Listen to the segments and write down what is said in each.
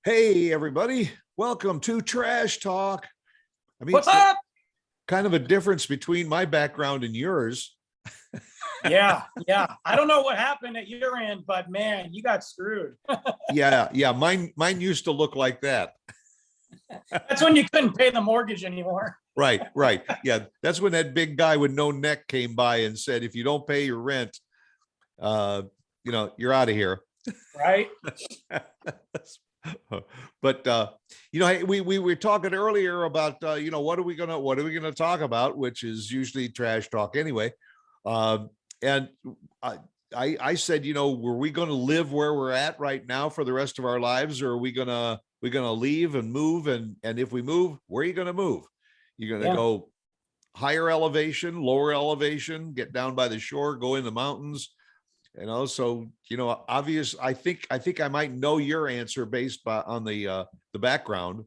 Hey, everybody. Welcome to Trash Talk. I mean, What's up? kind of a difference between my background and yours. Yeah. I don't know what happened at your end, but man, you got screwed. Yeah. Mine used to look like that. That's when you couldn't pay the mortgage anymore. Right. Yeah. That's when that big guy with no neck came by and said, if you don't pay your rent, uh, you're out of here. Right? But hey, we were talking earlier about what are we gonna talk about, which is usually trash talk anyway. And I said, were we going to live where we're at right now for the rest of our lives, or are we gonna leave and move? And if we move, where are you gonna move? You're gonna Yeah. go higher elevation, lower elevation, get down by the shore, go in the mountains? So obvious. I think I might know your answer based on the background.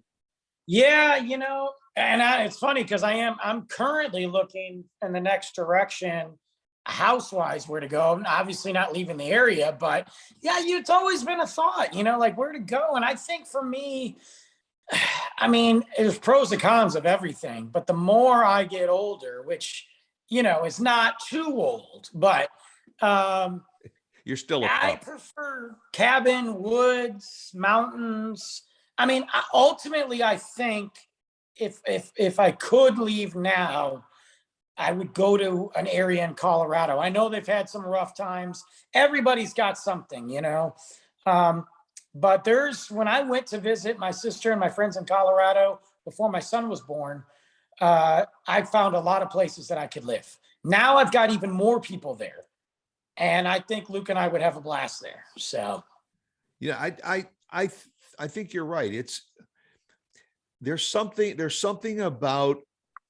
Yeah, it's funny because I'm currently looking in the next direction, house-wise, where to go. I'm obviously not leaving the area, but yeah, it's always been a thought, like where to go. And I think for me, I mean, there's pros and cons of everything, but the more I get older, which, is not too old, but You're still a I pup. prefer cabin, woods, mountains. I mean, ultimately, I think if I could leave now, I would go to an area in Colorado. I know they've had some rough times. Everybody's got something, Um, but when I went to visit my sister and my friends in Colorado before my son was born, I found a lot of places that I could live. Now I've got even more people there. And I think Luke and I would have a blast there. So Yeah, I think you're right. There's something about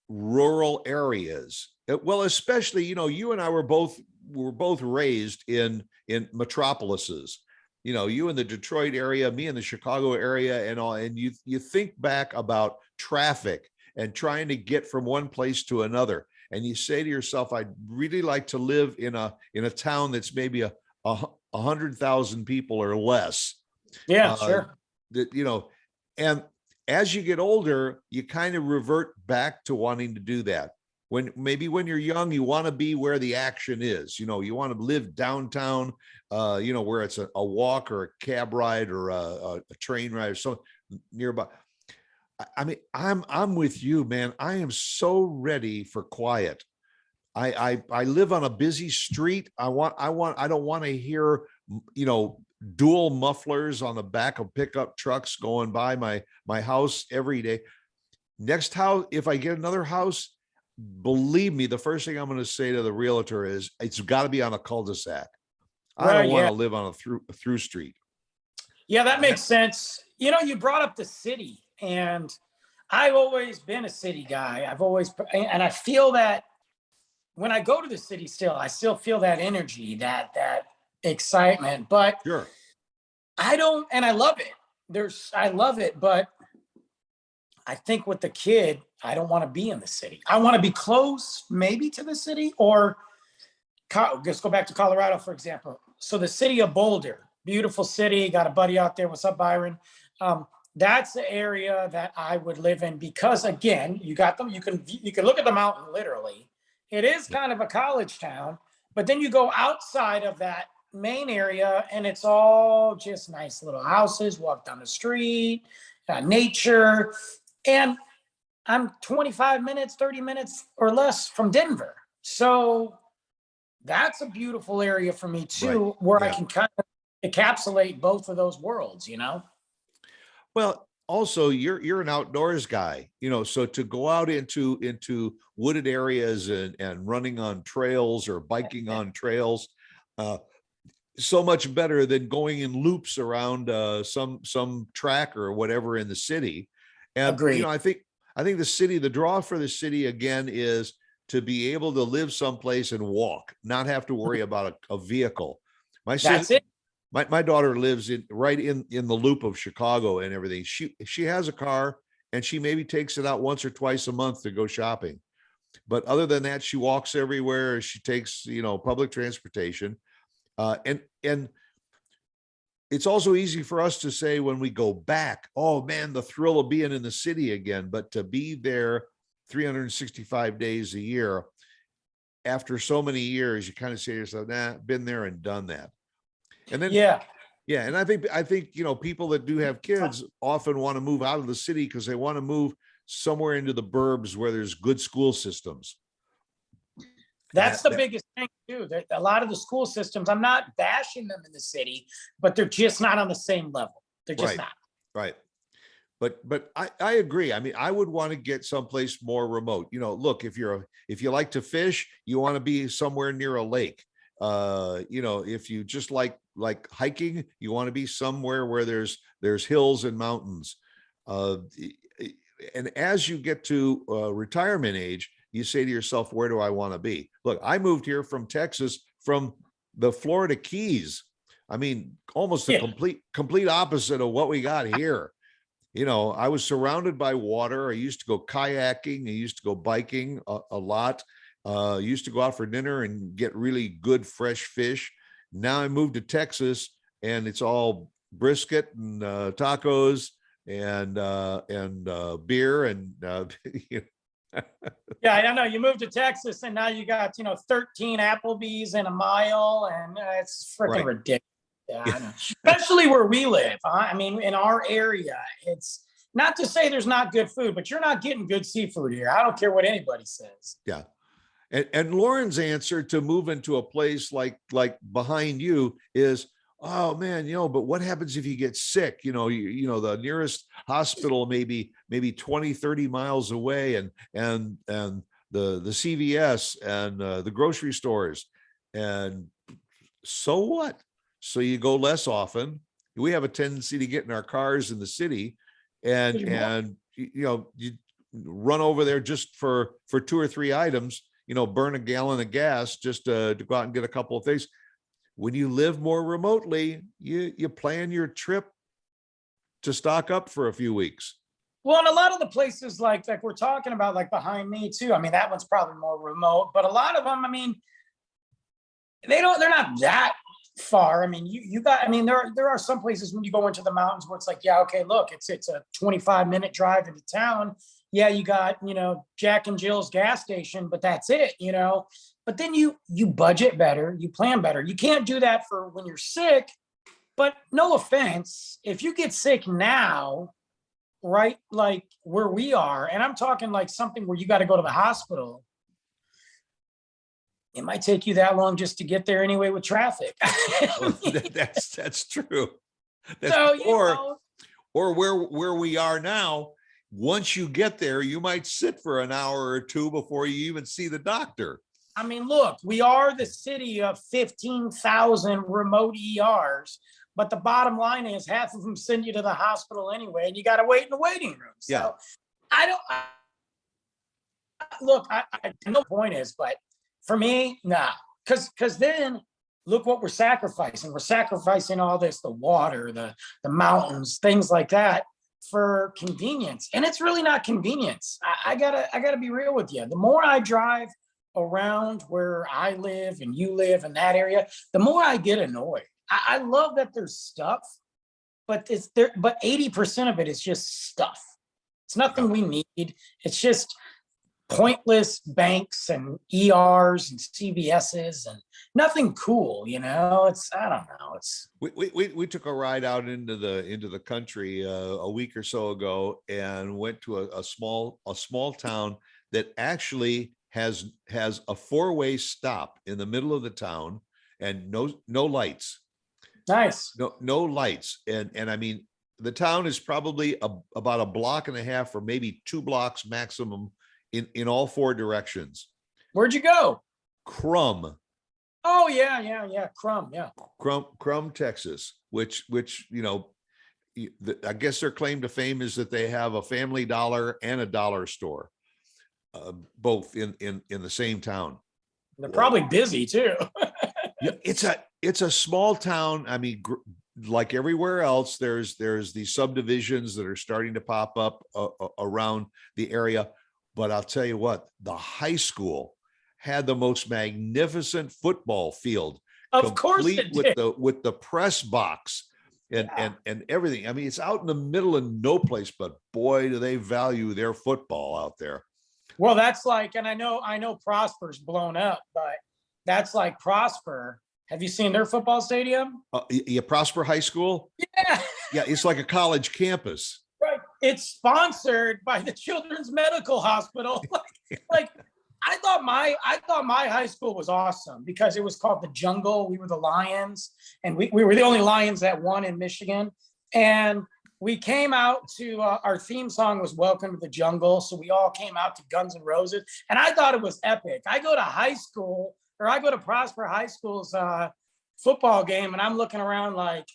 rural areas. Well, especially, you and I were both raised in metropolises. You in the Detroit area, me in the Chicago area, and all. And you think back about traffic and trying to get from one place to another, and you say to yourself, I'd really like to live in a town that's maybe a 100,000 people or less. yeah, uh, sure. and as you get older, you kind of revert back to wanting to do that. When you're young, you want to be where the action is. You want to live downtown, where it's a walk or a cab ride or a train ride or so nearby. I mean, I'm with you, man. I am so ready for quiet. I live on a busy street. I don't want to hear, dual mufflers on the back of pickup trucks going by my house every day. Next house, if I get another house, believe me, the first thing I'm going to say to the realtor is it's got to be on a cul-de-sac. I don't Right. want Yeah. to live on a through street. Yeah, that makes sense. You brought up the city, and I've always been a city guy. And I feel that when I go to the city still, I still feel that energy, that excitement. But Sure. I don't, and I love it. I love it, but I think with the kid, I don't want to be in the city. I want to be close, maybe to the city, or let's go back to Colorado, for example. So the city of Boulder, beautiful city. Got a buddy out there. What's up, Byron? That's the area that I would live in because, again, you got them. You can look at the mountain literally. It is kind of a college town, but then you go outside of that main area, and it's all just nice little houses. Walk down the street, nature, and I'm 25 minutes, 30 minutes or less from Denver. So that's a beautiful area for me Right. too, where I Yeah. can kind of encapsulate both of those worlds. Well, also you're an outdoors guy, so to go out into wooded areas and running on trails or biking on trails, uh, so much better than going in loops around some track or whatever in the city. And Agreed. I think the draw for the city again is to be able to live someplace and walk, not have to worry about a vehicle. My That's sister, it. my daughter lives right in the loop of Chicago and everything. She has a car and she maybe takes it out once or twice a month to go shopping. But other than that, she walks everywhere. She takes, public transportation. And it's also easy for us to say when we go back, oh man, the thrill of being in the city again, but to be there 365 days a year after so many years, you kind of say to yourself, nah, been there and done that. And then, Yeah. yeah, and I think, people that do have kids often want to move out of the city because they want to move somewhere into the burbs where there's good school systems. And That's the biggest thing too. A lot of the school systems, I'm not bashing them in the city, but they're just not on the same level. They're just right, not. right. But I agree. I mean, I would want to get someplace more remote. Look, if you like to fish, you want to be somewhere near a lake. If you just like hiking, you want to be somewhere where there's hills and mountains. Uh, and as you get to retirement age, you say to yourself, where do I want to be? Look, I moved here from Texas, from the Florida Keys. I mean, almost the Yeah. complete opposite of what we got here. I was surrounded by water. I used to go kayaking. I used to go biking a lot. Used to go out for dinner and get really good fresh fish. Now I moved to Texas and it's all brisket and tacos and beer and Yeah, I know. You moved to Texas and now you got, 13 Applebee's in a mile, and it's freaking right. ridiculous. Yeah, I know. Especially where we live. I mean, in our area, it's not to say there's not good food, but you're not getting good seafood here. I don't care what anybody says. Yeah. And Lauren's answer to move into a place like behind you is, oh man, but what happens if you get sick? The nearest hospital maybe 20, 30 miles away, and the CVS and the grocery stores. And so what? So you go less often. We have a tendency to get in our cars in the city and you run over there just for 2 or 3 items, burn a gallon of gas just to go out and get a couple of things. When you live more remotely, you plan your trip to stock up for a few weeks. Well, and a lot of the places like we're talking about, like behind me too. I mean, that one's probably more remote, but a lot of them, I mean, they're not that far. I mean, you got, I mean, there are some places when you go into the mountains where it's like, yeah, okay, look, it's a 25-minute drive into town. Yeah, you got, Jack and Jill's gas station, but that's it, But then you budget better, you plan better. You can't do that for when you're sick, but no offense, if you get sick now, right, like where we are, and I'm talking like something where you got to go to the hospital, it might take you that long just to get there anyway with traffic. That's true. So, or where we are now, once you get there, you might sit for an hour or two before you even see the doctor. I mean, look, we are the city of 15,000 remote ERs, but the bottom line is half of them send you to the hospital anyway, and you got to wait in the waiting room. So Yeah. I know the point is, but for me, nah, because then look what we're sacrificing. We're sacrificing all this, the water, the mountains, things like that, for convenience. And it's really not convenience. I gotta be real with you. The more I drive around where I live and you live in that area, the more I get annoyed. I love that there's stuff, but it's there, but 80% of it is just stuff. It's nothing we need. It's just pointless banks and ERs and CVSs and nothing cool, It's, I don't know. It's we took a ride out into the country a week or so ago and went to a small town that actually has a 4-way stop in the middle of the town and no lights. nice. No lights. And I mean, the town is probably about a block and a half or maybe 2 blocks maximum in all 4 directions. Where'd you go? Crum. Oh yeah. Crum, yeah. Crum, Texas, which I guess their claim to fame is that they have a Family Dollar and a dollar store, both in the same town. They're probably busy too. Yeah, it's a small town. I mean, like everywhere else, there's these subdivisions that are starting to pop up around the area. But I'll tell you what, the high school had the most magnificent football field, Of course it did. with the press box and everything. I mean, it's out in the middle of no place, but boy, do they value their football out there. Well, that's like, and I know Prosper's blown up, but that's like Prosper. Have you seen their football stadium? You Prosper High School? Yeah, Yeah, it's like a college campus. right. It's sponsored by the Children's Medical Hospital. Like I thought my high school was awesome because it was called the Jungle. We were the Lions, and we were the only Lions that won in Michigan. And we came out to our theme song was "Welcome to the Jungle," so we all came out to Guns N' Roses, and I thought it was epic. I go to Prosper High School's football game, and I'm looking around like,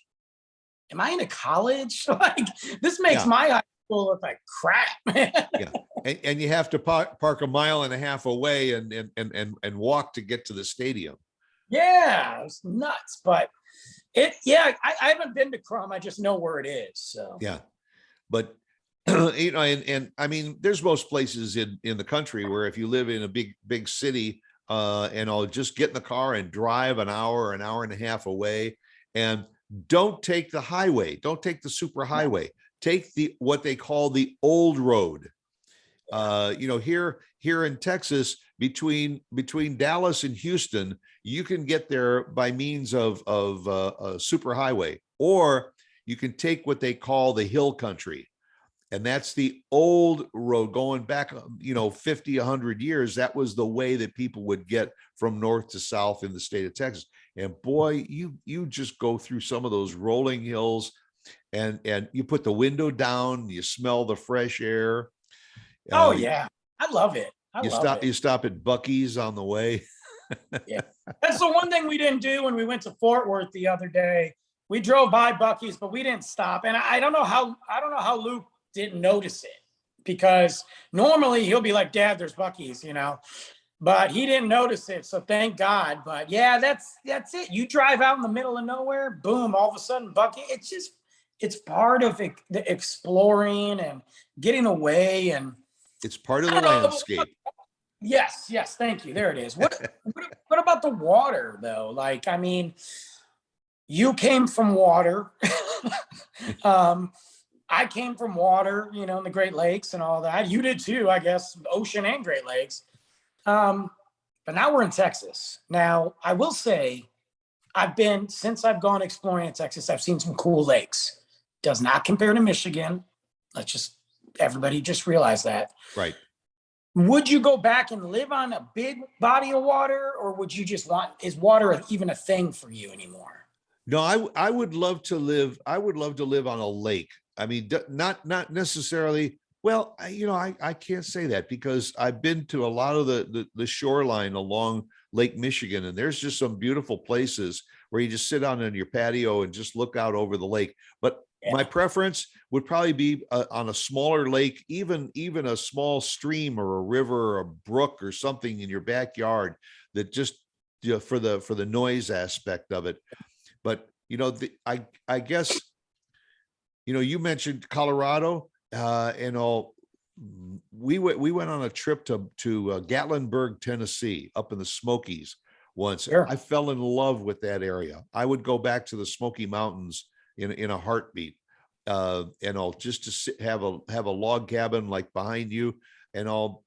am I in a college? Like, this makes Yeah. my high school look like crap. Yeah. And you have to park a mile and a half away and walk to get to the stadium. Yeah, it's nuts. But I haven't been to Crum. I just know where it is. So Yeah. But and I mean, there's most places in the country where if you live in a big city, and I'll just get in the car and drive an hour and a half away, and don't take the highway, don't take the super highway, take what they call the old road. Here in Texas, between Dallas and Houston, you can get there by means of a super highway, or you can take what they call the hill country. And that's the old road going back, 50, 100 years. That was the way that people would get from north to south in the state of Texas. And boy, you just go through some of those rolling hills, and you put the window down, you smell the fresh air. oh yeah, I love it. You stop at Buc-ee's on the way. Yeah, that's the one thing we didn't do when we went to Fort Worth the other day. We drove by Buc-ee's, but we didn't stop. And I don't know how Luke didn't notice it, because normally he'll be like, "Dad, there's Buc-ee's," but he didn't notice it. So thank God. But yeah, that's it. You drive out in the middle of nowhere, boom, all of a sudden Buc-ee. It's part of the exploring and getting away, and It's part of I the don't know. landscape. Yes, thank you. There it is. What about the water though? Like, I mean, you came from water. I came from water, in the Great Lakes and all that. You did too, I guess, ocean and Great Lakes. But now we're in Texas. Now, I will say, since I've gone exploring in Texas, I've seen some cool lakes. Does not compare to Michigan. Everybody just realize that. Right. Would you go back and live on a big body of water, or would you just is water even a thing for you anymore? No, I would love to live. I would love to live on a lake. I mean, not necessarily. Well, I can't say that because I've been to a lot of the shoreline along Lake Michigan, and there's just some beautiful places where you just sit on your patio and just look out over the lake. But my preference would probably be on a smaller lake, even a small stream or a river or a brook or something in your backyard that just for the noise aspect of it. But I guess you mentioned Colorado, and all. We went on a trip to Gatlinburg, Tennessee, up in the Smokies once. Sure. I fell in love with that area. I would go back to the Smoky Mountains in a heartbeat, and I'll just to have a log cabin like behind you, and I'll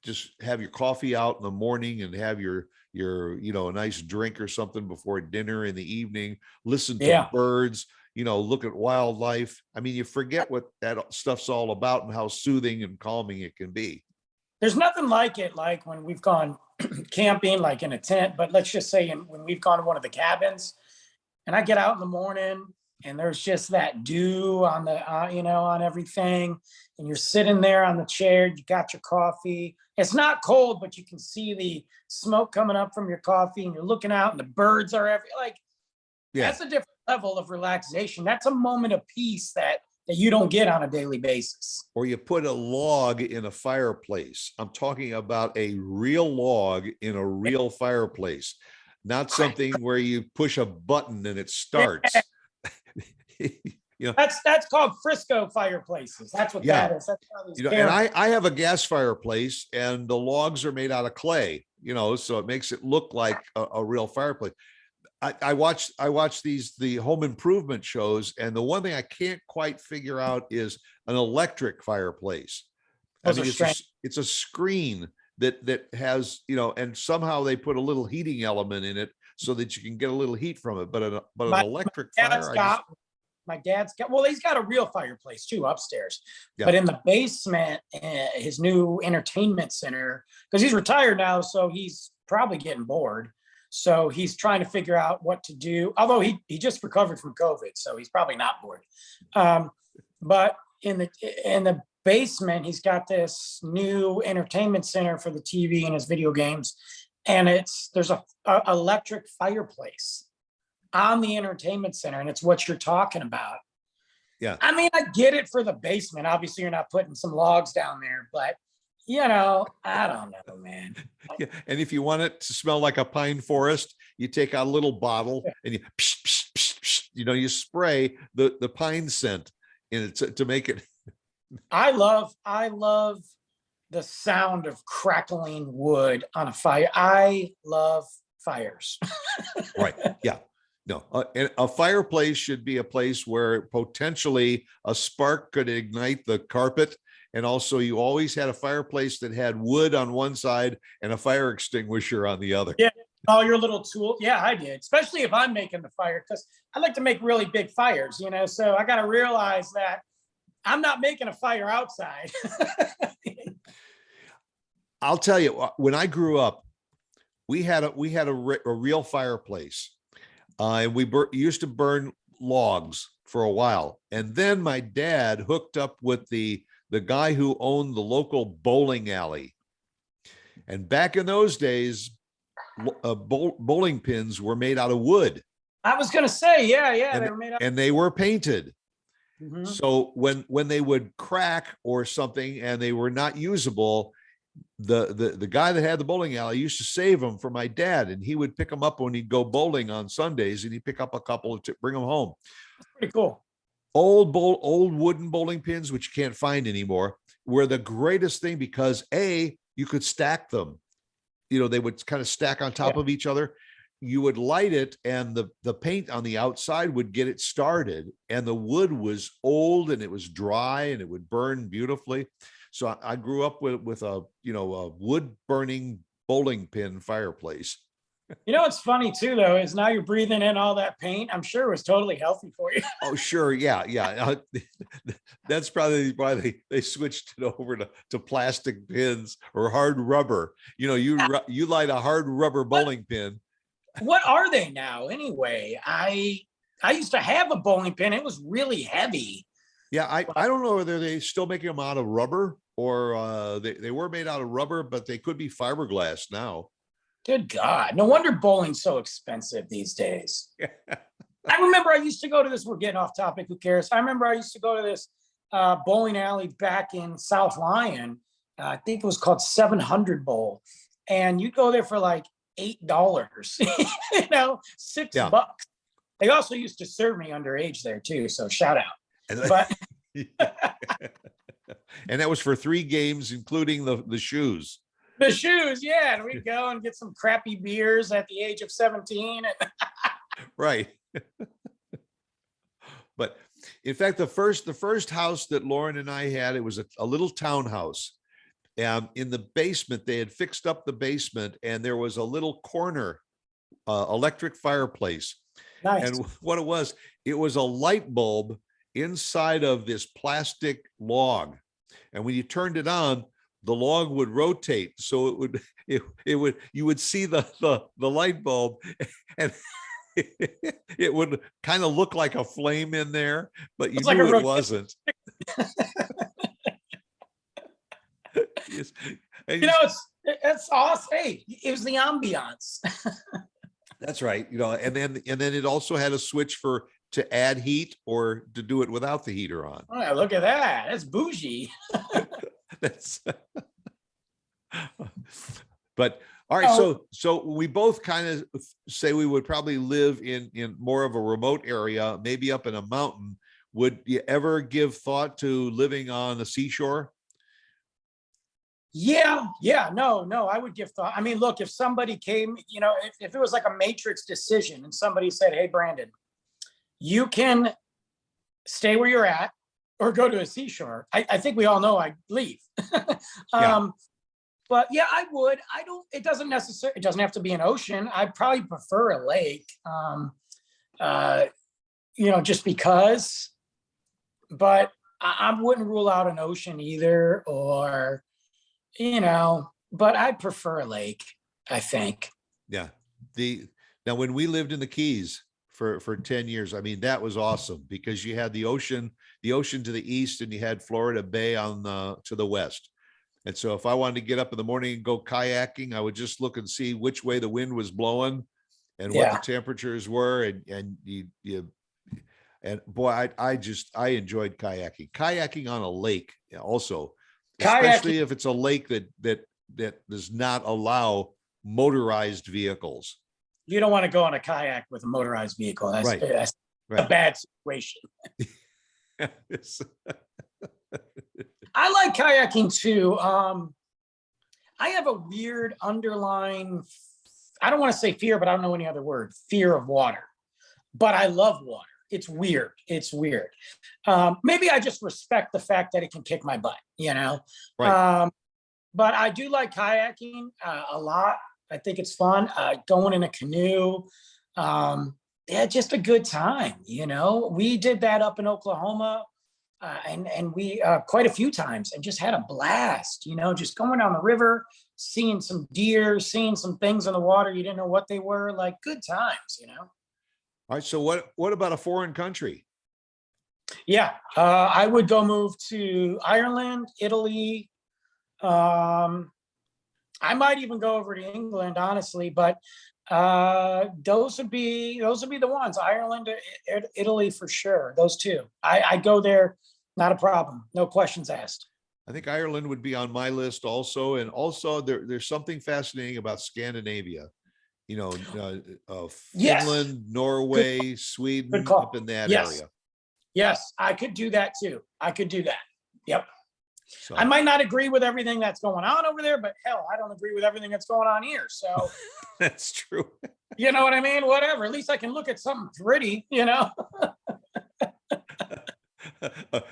just have your coffee out in the morning and have your a nice drink or something before dinner in the evening. Listen to birds. Look at wildlife. I mean, you forget what that stuff's all about and how soothing and calming it can be. There's nothing like it, like when we've gone camping, like in a tent, but let's just say when we've gone to one of the cabins, and I get out in the morning and there's just that dew on on everything, and you're sitting there on the chair, you got your coffee. It's not cold, but you can see the smoke coming up from your coffee, and you're looking out and the birds are that's a different level of relaxation. That's a moment of peace that you don't get on a daily basis. Or you put a log in a fireplace. I'm talking about a real log in a real fireplace, not something where you push a button and it starts. That's called Frisco fireplaces. That's what that is. That's how and I have a gas fireplace, and the logs are made out of clay, so it makes it look like a real fireplace. I watch the home improvement shows, and the one thing I can't quite figure out is an electric fireplace. I Those are mean, strange. it's a screen that has, and somehow they put a little heating element in it so that you can get a little heat from it. But an My electric dad's fire, got well, he's got a real fireplace too upstairs, yeah, but in the basement, his new entertainment center, because he's retired now, so he's probably getting bored. So he's trying to figure out what to do. Although he just recovered from COVID, so he's probably not bored. But in the basement, he's got this new entertainment center for the TV and his video games, and there's a electric fireplace on the entertainment center, and it's what you're talking about. yeah. I mean, I get it for the basement. Obviously, you're not putting some logs down there, but I don't know, man. Yeah. And if you want it to smell like a pine forest, you take out a little bottle and you, psh, psh, psh, psh, you spray the pine scent in it to make it. I love the sound of crackling wood on a fire. I love fires. Right. Yeah. No, and a fireplace should be a place where potentially a spark could ignite the carpet. And also, you always had a fireplace that had wood on one side and a fire extinguisher on the other. Yeah, all your little tools. Yeah, I did, especially if I'm making the fire, because I like to make really big fires, so I got to realize that I'm not making a fire outside. I'll tell you, when I grew up, we had a real fireplace. And we used to burn logs for a while. And then my dad hooked up with the guy who owned the local bowling alley. And back in those days, bowling pins were made out of wood. I was going to say, yeah, and, they were made up. And they were painted. Mm-hmm. So when they would crack or something and they were not usable, the guy that had the bowling alley used to save them for my dad, and he would pick them up when he'd go bowling on Sundays, and he'd pick up a couple to bring them home. That's pretty cool. Old wooden bowling pins, which you can't find anymore, were the greatest thing because you could stack them. They would kind of stack on top of each other. You would light it, and the paint on the outside would get it started, and the wood was old and it was dry and it would burn beautifully. So I grew up with a wood burning bowling pin fireplace. What's funny too, though, is now you're breathing in all that paint. I'm sure it was totally healthy for you. Oh, sure. Yeah. That's probably why they switched it over to plastic pins or hard rubber. You light a hard rubber bowling pin. What are they now anyway? I used to have a bowling pin. It was really heavy. Yeah, I don't know whether they still making them out of rubber or they were made out of rubber, but they could be fiberglass now. Good God. No wonder bowling's so expensive these days. I remember I used to go to this. We're getting off topic. Who cares? I remember I used to go to this bowling alley back in South Lyon. I think it was called 700 Bowl. And you'd go there for like $8, $6. They also used to serve me underage there too. So shout out. But and that was for 3 games, including the shoes. The shoes, yeah. And we'd go and get some crappy beers at the age of 17. Right. But in fact, the first house that Lauren and I had, it was a little townhouse. In the basement, they had fixed up the basement, and there was a little corner electric fireplace. Nice. And what it was a light bulb inside of this plastic log. And when you turned it on, the log would rotate. So you would see the light bulb, and it would kind of look like a flame in there, but you knew it wasn't. It's awesome. Hey, it was the ambiance. That's right. And then it also had a switch to add heat or to do it without the heater on. Oh, look at that. That's bougie. But all right, so we both kind of say we would probably live in more of a remote area, maybe up in a mountain. Would you ever give thought to living on the seashore? Yeah, no, I would give thought. I mean, look, if somebody came, if it was like a matrix decision and somebody said, hey, Brandon, you can stay where you're at or go to a seashore, I think we all know I'd leave. Yeah. But yeah, I would. It doesn't have to be an ocean. I'd probably prefer a lake, uh, just because, but I wouldn't rule out an ocean either, or, but I'd prefer a lake, I think. Yeah. Now when we lived in the Keys for 10 years, I mean, that was awesome because you had the ocean to the east and you had Florida Bay to the west. And so if I wanted to get up in the morning and go kayaking, I would just look and see which way the wind was blowing and what the temperatures were. And boy, I enjoyed kayaking on a lake also, especially if it's a lake that does not allow motorized vehicles. You don't want to go on a kayak with a motorized vehicle. That's Right. a bad situation. I like kayaking too. I have a weird underlying, I don't want to say fear, but I don't know any other word, fear of water. But I love water. It's weird. Maybe I just respect the fact that it can kick my butt, Right. But I do like kayaking a lot. I think it's fun. Going in a canoe. Just a good time. We did that up in Oklahoma. And we quite a few times and just had a blast, just going down the river, seeing some deer, seeing some things in the water you didn't know what they were, like good times. All right. So what about a foreign country? Yeah, I would go move to Ireland, Italy. I might even go over to England, honestly, but those would be the ones. Ireland, Italy for sure. Those two. I go there, not a problem. No questions asked. I think Ireland would be on my list also. And also there's something fascinating about Scandinavia, Yes. Finland, Norway, Sweden, Good call. up in that Yes. area. Yes, I could do that too. I could do that. Yep. So I might not agree with everything that's going on over there, but hell, I don't agree with everything that's going on here. So that's true. you know what I mean? Whatever. At least I can look at something pretty,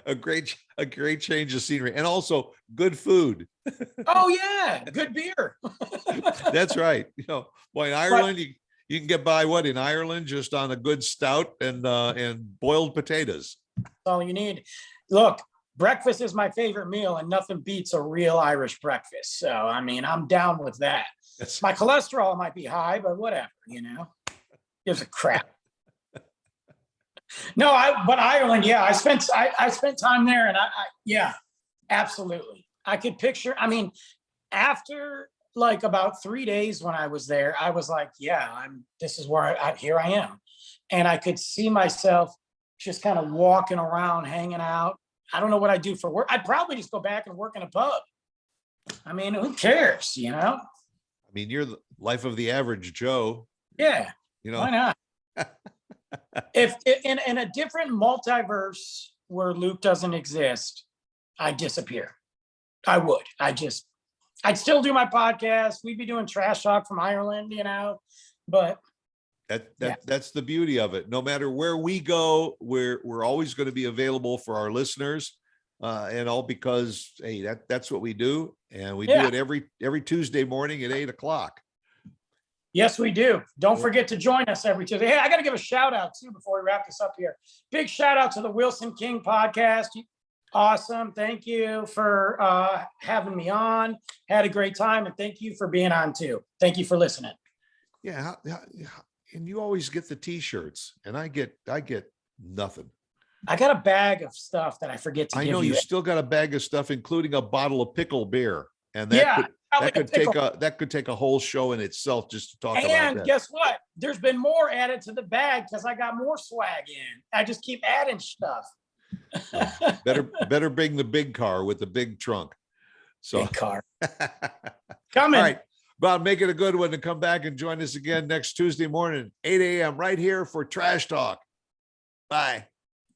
a great change of scenery and also good food. Oh yeah, good beer. That's right. Boy, in Ireland, you can get by in Ireland just on a good stout and boiled potatoes. That's all you need. Look, breakfast is my favorite meal and nothing beats a real Irish breakfast. So, I mean, I'm down with that. My cholesterol might be high, but whatever, gives a crap. No, but Ireland, yeah, I spent time there and yeah, absolutely. I could picture, I mean, after like about 3 days when I was there, I was like, yeah, this is where here I am. And I could see myself just kind of walking around, hanging out. I don't know what I'd do for work. I'd probably just go back and work in a pub. I mean, who cares, I mean, you're the life of the average Joe. Yeah. Why not? If in a different multiverse where Luke doesn't exist, I'd disappear. I would. I'd still do my podcast. We'd be doing trash talk from Ireland, but that's the beauty of it. No matter where we go, we're always going to be available for our listeners, and all because, hey, that's what we do, and we do it every Tuesday morning at 8:00. Yes, we do. Don't forget to join us every Tuesday. Hey, I got to give a shout out too before we wrap this up here. Big shout out to the Wilson King podcast. Awesome. Thank you for having me on. Had a great time, and thank you for being on too. Thank you for listening. Yeah, and you always get the t-shirts, and I get nothing. I got a bag of stuff that I forget to give you. I know you still got a bag of stuff, including a bottle of pickle beer, and that could take a whole show in itself just to talk about that. And guess what? There's been more added to the bag because I got more swag in. I just keep adding stuff. Better bring the big car with the big trunk. So big car. Coming. All right. Bob, make it a good one to come back and join us again next Tuesday morning, 8 a.m. right here for Trash Talk. Bye.